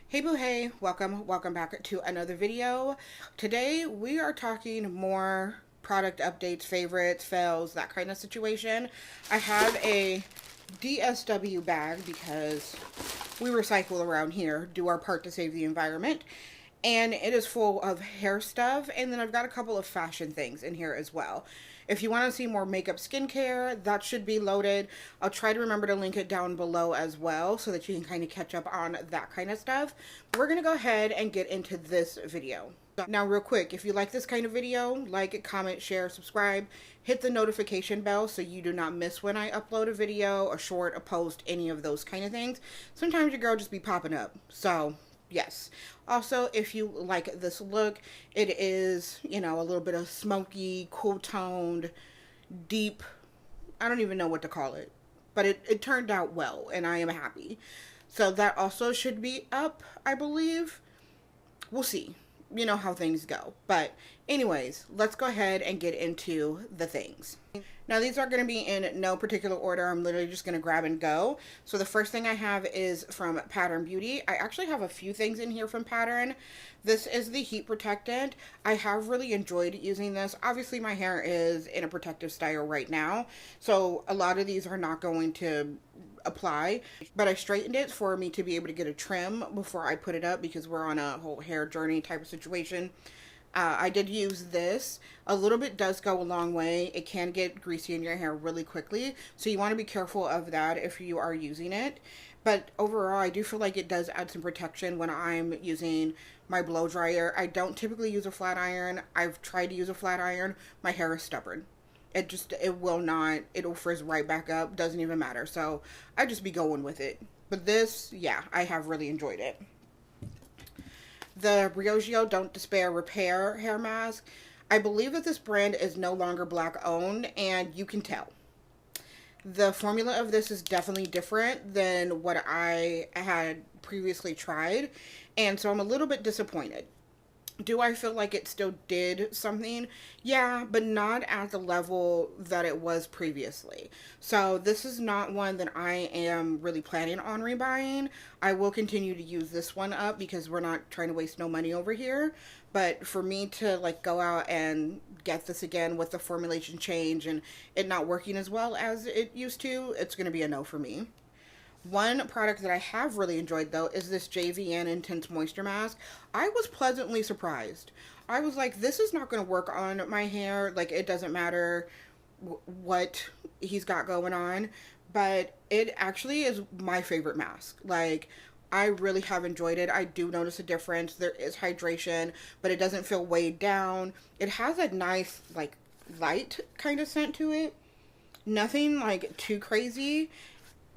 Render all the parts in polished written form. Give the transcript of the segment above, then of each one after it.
Hey boo hey, welcome back to another video. Today we are talking more product updates, favorites, fails, that kind of situation. I have a DSW bag because we recycle around here, do our part to save the environment. And it is full of hair stuff, and then I've got a couple of fashion things in here as well. If you want to see more makeup skincare, that should be loaded. I'll try to remember to link it down below as well so that you can kind of catch up on that kind of stuff. We're going to go ahead and get into this video. Now real quick, if you like this kind of video, like it, comment, share, subscribe, hit the notification bell so you do not miss when I upload a video, a short, a post, any of those kind of things. Sometimes your girl just be popping up, so yes. Also, if you like this look, it is, you know, a little bit of smoky, cool toned, deep, I don't even know what to call it, but it turned out well and I am happy. So that also should be up, I believe. We'll see. You know how things go. But anyways, let's go ahead and get into the things. Now these are going to be in no particular order. I'm literally just going to grab and go. So the first thing I have is from Pattern Beauty. I actually have a few things in here from Pattern. This is the heat protectant. I have really enjoyed using this. Obviously my hair is in a protective style right now, so a lot of these are not going to apply, but I straightened it for me to be able to get a trim before I put it up because we're on a whole hair journey type of situation. I did use this. A little bit does go a long way. It can get greasy in your hair really quickly, so you want to be careful of that if you are using it. But overall, I do feel like it does add some protection when I'm using my blow dryer. I don't typically use a flat iron. I've tried to use a flat iron. My hair is stubborn. It will not, it'll frizz right back up. Doesn't even matter. So I just be going with it. But this, yeah, I have really enjoyed it. The Briogeo Don't Despair Repair Hair Mask. I believe that this brand is no longer black owned, and you can tell. The formula of this is definitely different than what I had previously tried, and so I'm a little bit disappointed. Do I feel like it still did something? Yeah, but not at the level that it was previously. So this is not one that I am really planning on rebuying. I will continue to use this one up because we're not trying to waste no money over here. But for me to like go out and get this again with the formulation change and it not working as well as it used to, it's going to be a no for me. One product that I have really enjoyed, though, is this JVN Intense Moisture Mask. I was pleasantly surprised. I was like, this is not going to work on my hair. Like, it doesn't matter what he's got going on. But it actually is my favorite mask. Like, I really have enjoyed it. I do notice a difference. There is hydration, but it doesn't feel weighed down. It has a nice, like, light kind of scent to it. Nothing, like, too crazy.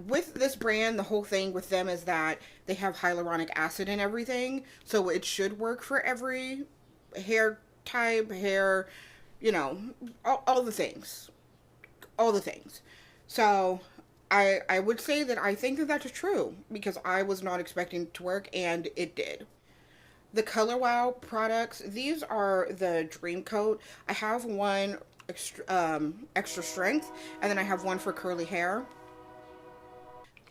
With this brand, the whole thing with them is that they have hyaluronic acid in everything, so it should work for every hair type, hair, you know, all the things. All the things. So, I would say that I think that that's true, because I was not expecting it to work, and it did. The Color Wow products, these are the Dream Coat. I have one extra strength, and then I have one for curly hair.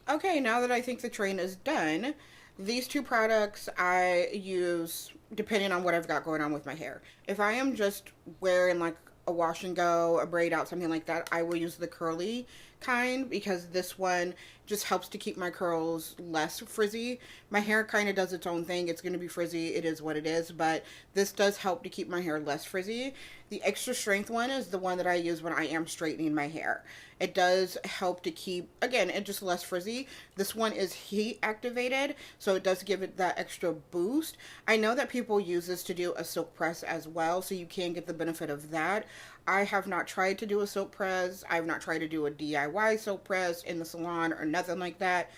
Okay, now that I think the train is done, these two products I use depending on what I've got going on with my hair. If I am just wearing like a wash and go, a braid out, something like that, I will use the curly kind because this one just helps to keep my curls less frizzy. My hair kind of does its own thing. It's going to be frizzy. It is what it is, but this does help to keep my hair less frizzy. The extra strength one is the one that I use when I am straightening my hair. It does help to keep, again, it just less frizzy. This one is heat activated, so it does give it that extra boost. I know that people use this to do a silk press as well, so you can get the benefit of that. I have not tried to do a silk press. I have not tried to do a DIY silk press in the salon or nothing like that.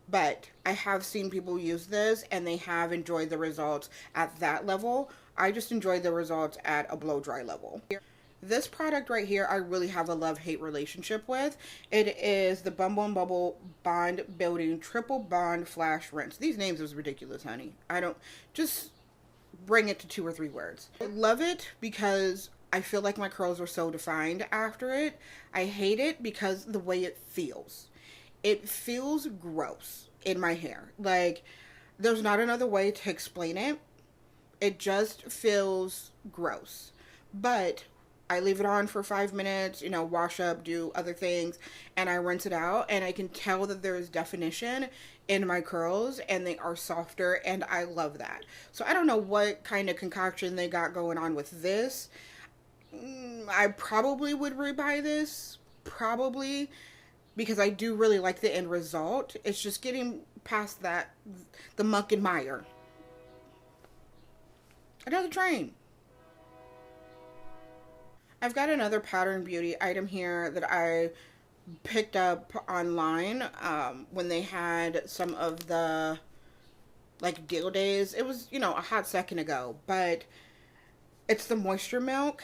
But I have seen people use this and they have enjoyed the results at that level. I just enjoyed the results at a blow dry level. This product right here, I really have a love-hate relationship with. It is the Bumble and Bubble Bond Building Triple Bond Flash Rinse. These names is ridiculous, honey. I don't, just bring it to 2 or 3 words. I love it because I feel like my curls are so defined after it. I hate it because the way it feels. It feels gross in my hair. Like, There's not another way to explain it. It just feels gross. But I leave it on for 5 minutes, wash up, do other things, and I rinse it out. And I can tell that there is definition in my curls and they are softer. And I love that. So I don't know what kind of concoction they got going on with this. I probably would rebuy this. Probably. Because I do really like the end result. It's just getting past that, the muck and mire. Another train. I've got another Pattern Beauty item here that I picked up online when they had some of the like deal days. It was, a hot second ago, but it's the Moisture Milk.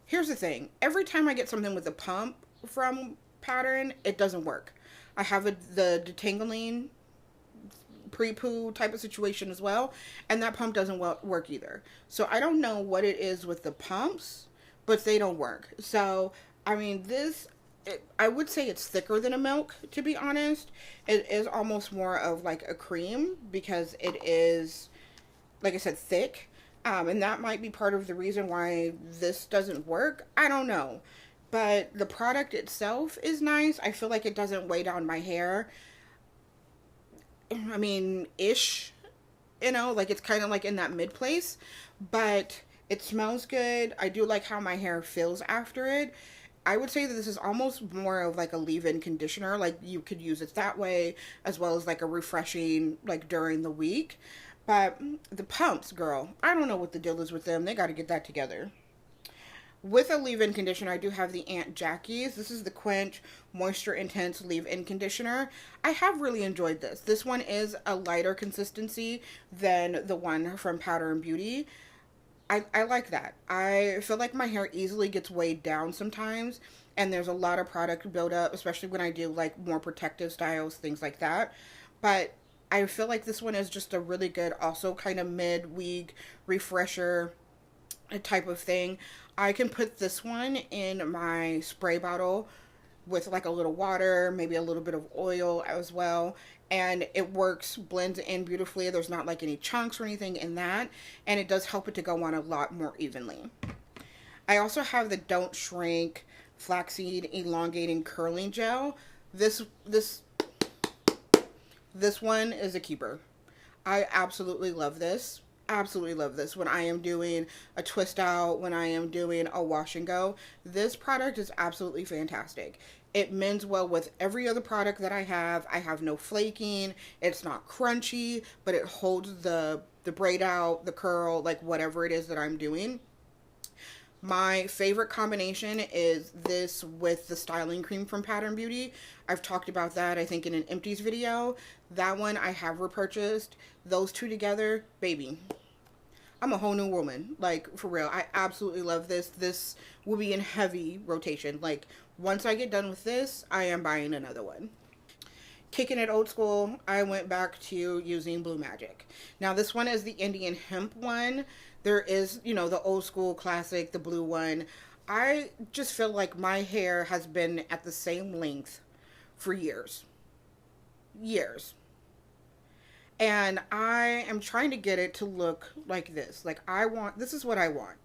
Here's the thing. Every time I get something with a pump from Pattern, it doesn't work. I have the detangling pre-poo type of situation as well, and that pump doesn't work either. So I don't know what it is with the pumps, but they don't work. So I mean, I would say it's thicker than a milk, to be honest. It is almost more of like a cream because it is, like I said, thick. And that might be part of the reason why this doesn't work. I don't know. But the product itself is nice. I feel like it doesn't weigh down my hair. I mean, ish. Like it's kind of like in that mid place. But it smells good. I do like how my hair feels after it. I would say that this is almost more of like a leave-in conditioner. Like you could use it that way as well as like a refreshing like during the week. But the pumps, girl, I don't know what the deal is with them. They got to get that together. With a leave-in conditioner, I do have the Aunt Jackie's. This is the Quench Moisture Intense Leave-In Conditioner. I have really enjoyed this. This one is a lighter consistency than the one from Pattern Beauty. I like that. I feel like my hair easily gets weighed down sometimes, and there's a lot of product buildup, especially when I do like more protective styles, things like that. But I feel like this one is just a really good, also kind of mid-week refresher type of thing. I can put this one in my spray bottle with like a little water, maybe a little bit of oil as well. And it works, blends in beautifully. There's not like any chunks or anything in that. And it does help it to go on a lot more evenly. I also have the Don't Shrink Flaxseed Elongating Curling Gel. This one is a keeper. I absolutely love this. Absolutely love this when I am doing a twist out, when I am doing a wash and go. This product is absolutely fantastic. It mends well with every other product that I have. I have no flaking. It's not crunchy, but it holds the braid out, the curl, like whatever it is that I'm doing. My favorite combination is this with the styling cream from Pattern Beauty. I've talked about that, I think, in an empties video. That one I have repurchased. Those two together, baby, I'm a whole new woman. Like, for real. I absolutely love this. This will be in heavy rotation. Like, once I get done with this, I am buying another one. Kicking it old school, I went back to using Blue Magic. Now, this one is the Indian Hemp one. There is, the old school classic, the blue one. I just feel like my hair has been at the same length for years. Years. And I am trying to get it to look like this. Like, this is what I want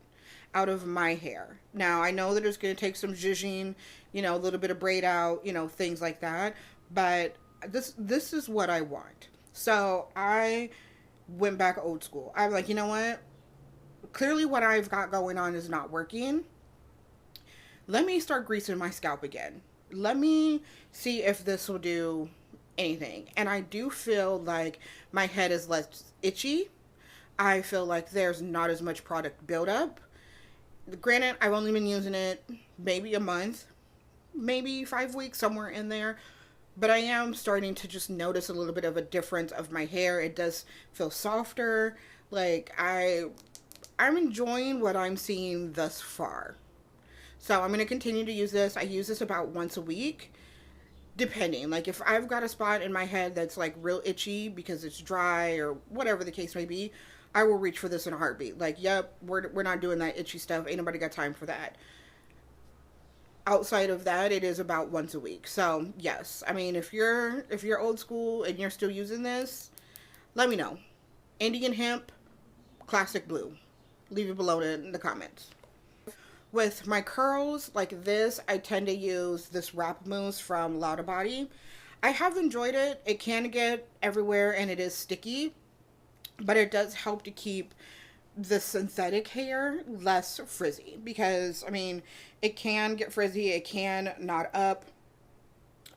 out of my hair. Now, I know that it's going to take some zhuzhing, a little bit of braid out, things like that. But this is what I want. So I went back old school. I'm like, you know what? Clearly what I've got going on is not working. Let me start greasing my scalp again. Let me see if this will do anything. And I do feel like my head is less itchy. I feel like there's not as much product buildup. Granted, I've only been using it maybe a month, maybe 5 weeks, somewhere in there. But I am starting to just notice a little bit of a difference of my hair. It does feel softer. Like, I'm enjoying what I'm seeing thus far. So I'm going to continue to use this. I use this about once a week, depending. Like, if I've got a spot in my head that's like real itchy because it's dry or whatever the case may be, I will reach for this in a heartbeat. Like, yep, we're not doing that itchy stuff. Ain't nobody got time for that. Outside of that, it is about once a week. So yes, I mean, if you're old school and you're still using this, Let me know. Indian hemp, classic blue. Leave it below in the comments. With my curls like this, I tend to use this wrap mousse from Lauda Body. I have enjoyed it. It can get everywhere and it is sticky, but it does help to keep the synthetic hair less frizzy, because I mean, it can get frizzy, it can knot up,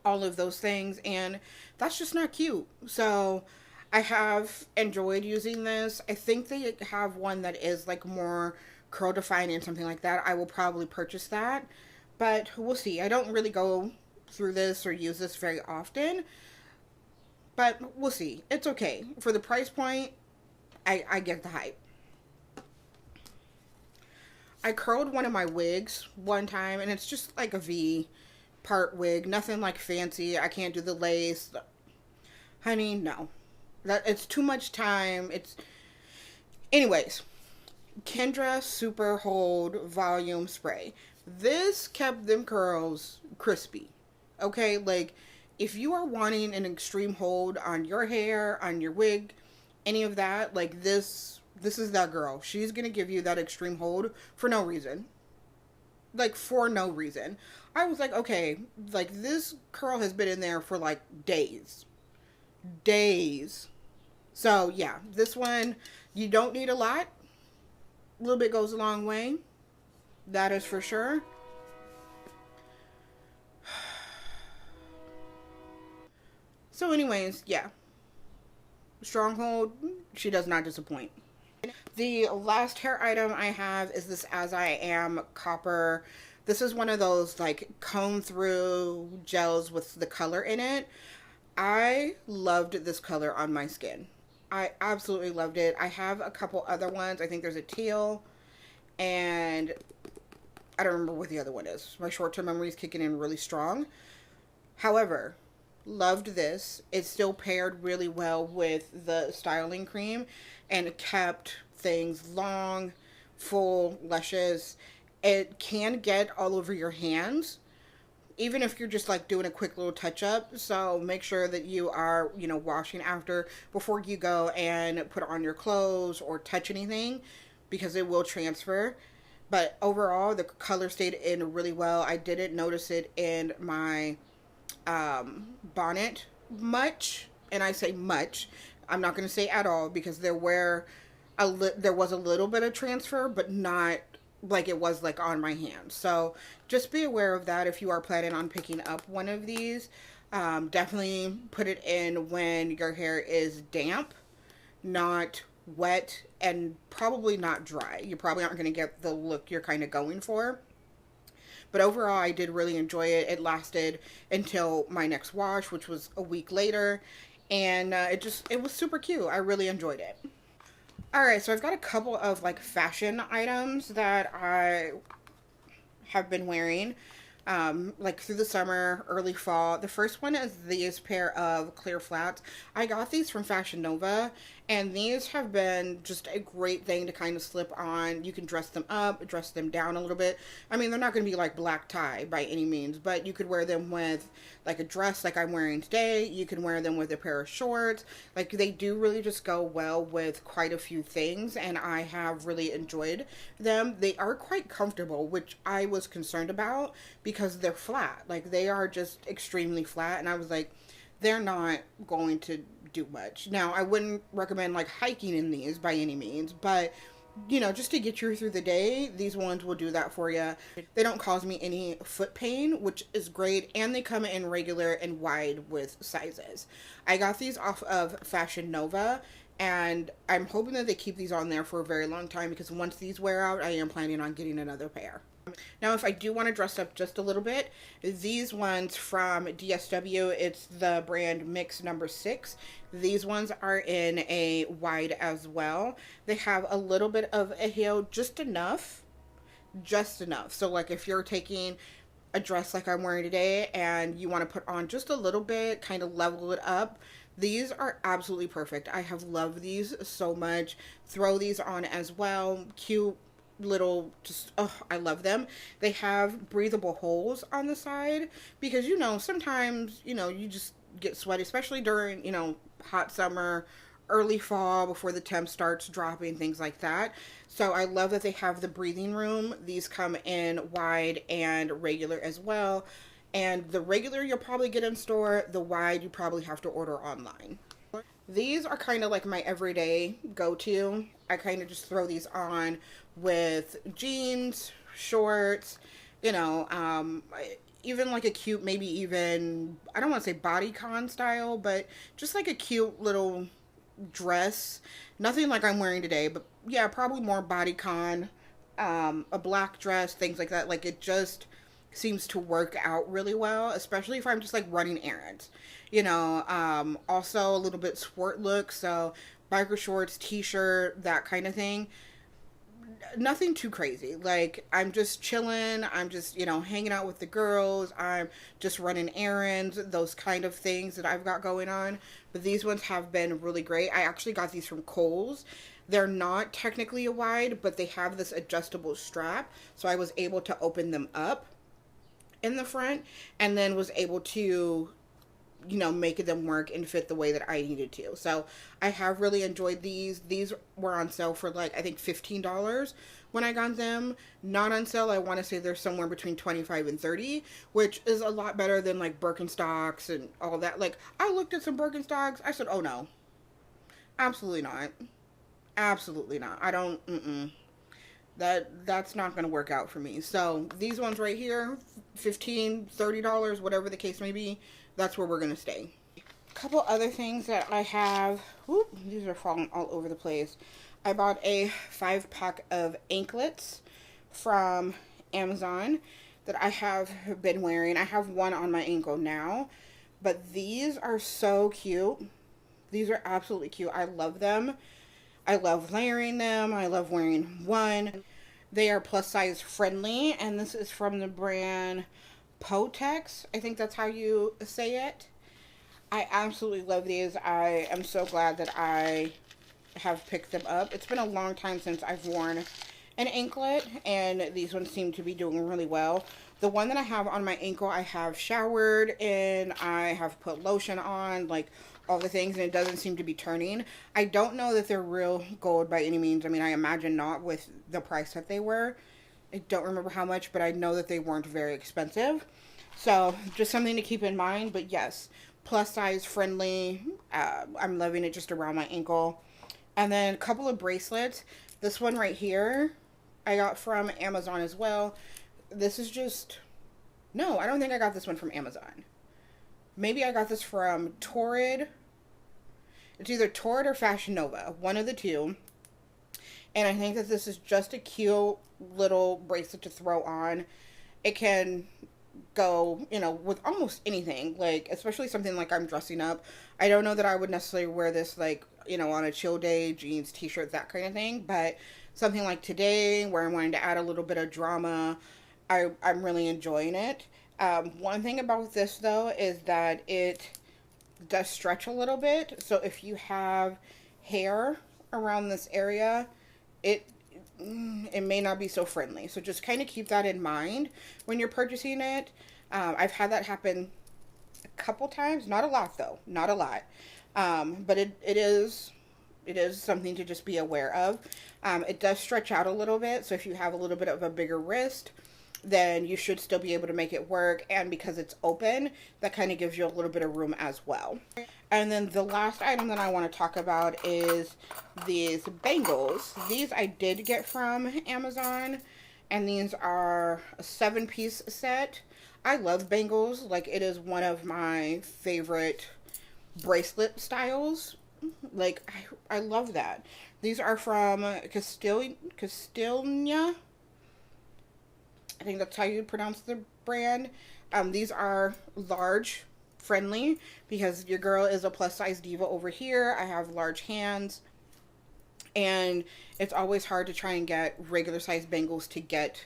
all of those things, and that's just not cute. So I have enjoyed using this. I think they have one that is like more curl defining and something like that. I will probably purchase that, but we'll see. I don't really go through this or use this very often, but we'll see. It's okay. For the price point, I get the hype. I curled one of my wigs one time, and it's just like a V part wig, nothing like fancy. I can't do the lace. Honey, no. It's too much time. Anyways, Kendra Super Hold Volume Spray. This kept them curls crispy. Okay, like if you are wanting an extreme hold on your hair, on your wig, any of that, like this is that girl. She's gonna give you that extreme hold for no reason. Like, for no reason. I was like, okay, like this curl has been in there for like days. So yeah, this one, you don't need a lot. A little bit goes a long way. That is for sure. So anyways, yeah. Stronghold, she does not disappoint. The last hair item I have is this As I Am Copper. This is one of those like comb through gels with the color in it. I loved this color on my skin. I absolutely loved it. I have a couple other ones. I think there's a teal, and I don't remember what the other one is. My short-term memory is kicking in really strong. However, loved this. It still paired really well with the styling cream and kept things long, full, luscious. It can get all over your hands, even if you're just like doing a quick little touch up. So make sure that you are, washing after before you go and put on your clothes or touch anything, because it will transfer. But overall, the color stayed in really well. I didn't notice it in my bonnet much, and I say much. I'm not going to say at all, because there was a little bit of transfer, but not like it was like on my hand. So just be aware of that if you are planning on picking up one of these. Definitely put it in when your hair is damp, not wet, and probably not dry. You probably aren't going to get the look you're kind of going for. But overall, I did really enjoy it. It lasted until my next wash, which was a week later. And it was super cute. I really enjoyed it. Alright, so I've got a couple of like fashion items that I have been wearing like through the summer, early fall. The first one is these pair of clear flats. I got these from Fashion Nova, and these have been just a great thing to kind of slip on. You can dress them up, dress them down a little bit. I mean, they're not going to be like black tie by any means, but you could wear them with like a dress like I'm wearing today. You can wear them with a pair of shorts. Like, they do really just go well with quite a few things, and I have really enjoyed them. They are quite comfortable, which I was concerned about because they're flat. Like, they are just extremely flat, and I was like, they're not going to do much. Now, I wouldn't recommend like hiking in these by any means, but just to get you through the day, these ones will do that for you. They don't cause me any foot pain, which is great, and they come in regular and wide with sizes. I got these off of Fashion Nova, and I'm hoping that they keep these on there for a very long time, because once these wear out, I am planning on getting another pair. Now, if I do want to dress up just a little bit, these ones from DSW, it's the brand Mix number 6. These ones are in a wide as well. They have a little bit of a heel, just enough. So like if you're taking a dress like I'm wearing today and you want to put on just a little bit, kind of level it up, these are absolutely perfect. I have loved these so much. Throw these on as well. Cute little, I love them. They have breathable holes on the side, because sometimes you just get sweaty, especially during hot summer, early fall before the temp starts dropping, things like that. So I love that they have the breathing room. These come in wide and regular as well. And the regular you'll probably get in store, the wide you probably have to order online. These are kind of like my everyday go-to. I kind of just throw these on with jeans, shorts, you know, even like a cute, maybe even, I don't want to say bodycon style, but just like a cute little dress. Nothing like I'm wearing today, but yeah, probably more bodycon, a black dress, things like that. Like it just seems to work out really well, especially if I'm just like running errands. You know, also a little bit sport look, so biker shorts, t-shirt, that kind of thing. Nothing too crazy. Like I'm just chilling, I'm just, you know, hanging out with the girls, I'm just running errands, those kind of things that I've got going on. But these ones have been really great. I actually got these from Kohl's. They're not technically a wide, but they have this adjustable strap, so I was able to open them up in the front and then was able to, you know, make them work and fit the way that I needed to. So I have really enjoyed these. These were on sale for like, I think $15 when I got them. Not on sale, I want to say they're somewhere between 25 and 30, which is a lot better than like Birkenstocks and all that. Like I looked at some Birkenstocks, I said, oh no, absolutely not. Absolutely not. I don't, that's not going to work out for me. So these ones right here, $15, $30, whatever the case may be, that's where we're going to stay. A couple other things that I have. Whoop, these are falling all over the place. I bought a 5-pack of anklets from Amazon that I have been wearing. I have one on my ankle now, but these are so cute. These are absolutely cute. I love them. I love layering them. I love wearing one. They are plus size friendly, and this is from the brand Potex. I think that's how you say it. I absolutely love these. I am so glad that I have picked them up. It's been a long time since I've worn an anklet, and these ones seem to be doing really well. The one that I have on my ankle, I have showered in, I have put lotion on, like all the things, and it doesn't seem to be turning. I don't know that they're real gold by any means. I mean, I imagine not with the price that they were. I don't remember how much, but I know that they weren't very expensive. So just something to keep in mind. But yes, plus size friendly. I'm loving it just around my ankle. And then a couple of bracelets. This one right here I got from Amazon as well. This is just, no, I don't think I got this one from Amazon. Maybe I got this from Torrid. It's either Torrid or Fashion Nova, one of the two. And I think that this is just a cute little bracelet to throw on. It can go, you know, with almost anything, like especially something like I'm dressing up. I don't know that I would necessarily wear this like, you know, on a chill day, jeans, t-shirt, that kind of thing, but something like today where I'm wanting to add a little bit of drama, I'm really enjoying it. One thing about this though is that it does stretch a little bit, so if you have hair around this area, it may not be so friendly. So just kind of keep that in mind when you're purchasing it. I've had that happen a couple times, not a lot though, not a lot, but it is something to just be aware of. It does stretch out a little bit, so if you have a little bit of a bigger wrist, then you should still be able to make it work. And because it's open, that kind of gives you a little bit of room as well. And then the last item that I want to talk about is these bangles. These I did get from Amazon, and these are a 7-piece set. I love bangles. Like, it is one of my favorite bracelet styles. Like, I love that. These are from Castillnia. I think that's how you pronounce the brand. These are large friendly because your girl is a plus size diva over here. I have large hands, and it's always hard to try and get regular size bangles to get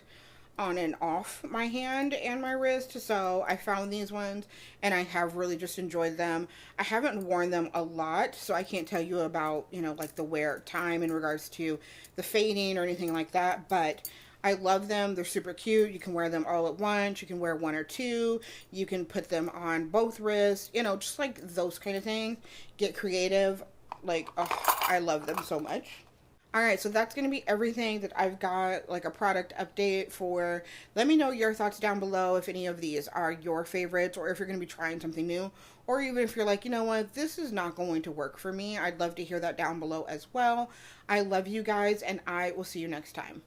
on and off my hand and my wrist. So I found these ones and I have really just enjoyed them. I haven't worn them a lot, so I can't tell you about, you know, like the wear time in regards to the fading or anything like that, but I love them. They're super cute. You can wear them all at once. You can wear one or two. You can put them on both wrists, you know, just like those kind of things. Get creative. Like, oh, I love them so much. Alright, so that's going to be everything that I've got, like a product update for. Let me know your thoughts down below if any of these are your favorites, or if you're going to be trying something new, or even if you're like, you know what, this is not going to work for me. I'd love to hear that down below as well. I love you guys, and I will see you next time.